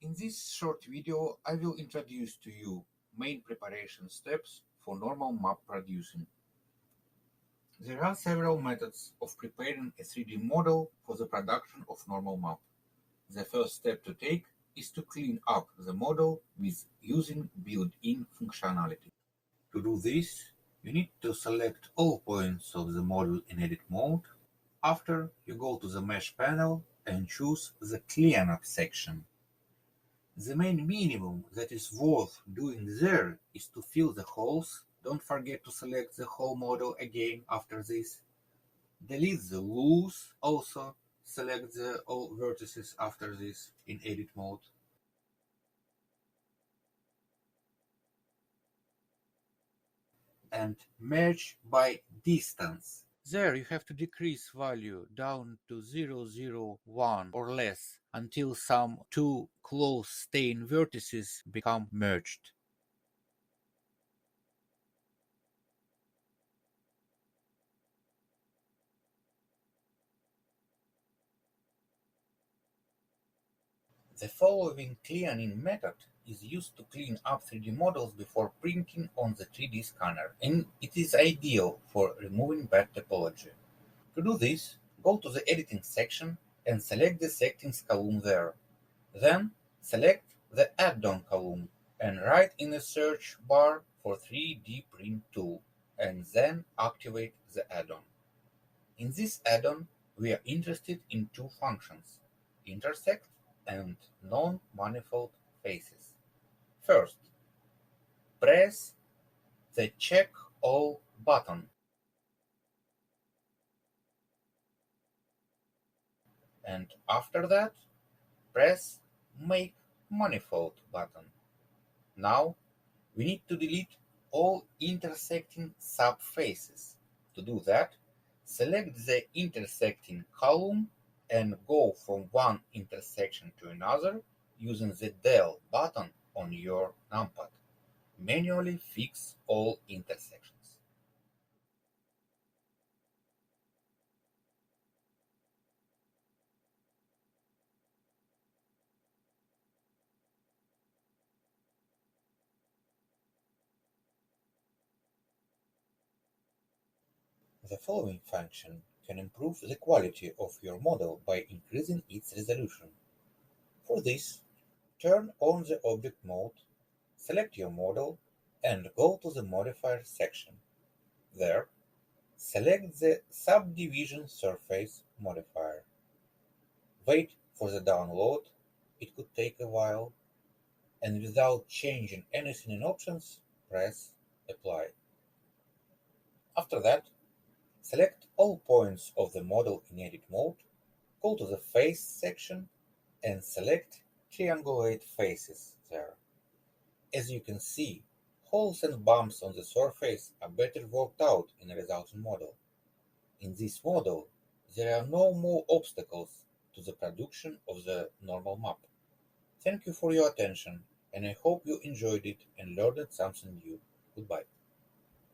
In this short video, I will introduce to you main preparation steps for normal map producing. There are several methods of preparing a 3D model for the production of normal map. The first step to take is to clean up the model with using built-in functionality. To do this, you need to select all points of the model in edit mode. After, you go to the mesh panel and choose the cleanup section. The main minimum that is worth doing there is to fill the holes. Don't forget to select the whole model again after this. Delete the loose. Also select the all vertices after this in edit mode. And merge by distance. There you have to decrease value down to 0.01 or less until some two close stain vertices become merged. The following cleaning method is used to clean up 3D models before printing on the 3D scanner, and it is ideal for removing bad topology. To do this, go to the editing section and select the settings column there. Then select the add-on column and write in the search bar for 3D print tool, and then activate the add-on. In this add-on, we are interested in two functions: intersect and non-manifold faces. First, press the Check All button, and after that, press Make Manifold button. Now, we need to delete all intersecting subfaces. To do that, select the intersecting column and go from one intersection to another using the Del button on your numpad. Manually fix all intersections. The following function can improve the quality of your model by increasing its resolution. For this, turn on the object mode, select your model, and go to the modifier section. There, select the subdivision surface modifier. Wait for the download, it could take a while, and without changing anything in options, press Apply. After that, select all points of the model in edit mode, go to the face section, and select triangulate faces there. As you can see, holes and bumps on the surface are better worked out in the resulting model. In this model, there are no more obstacles to the production of the normal map. Thank you for your attention, and I hope you enjoyed it and learned something new. Goodbye.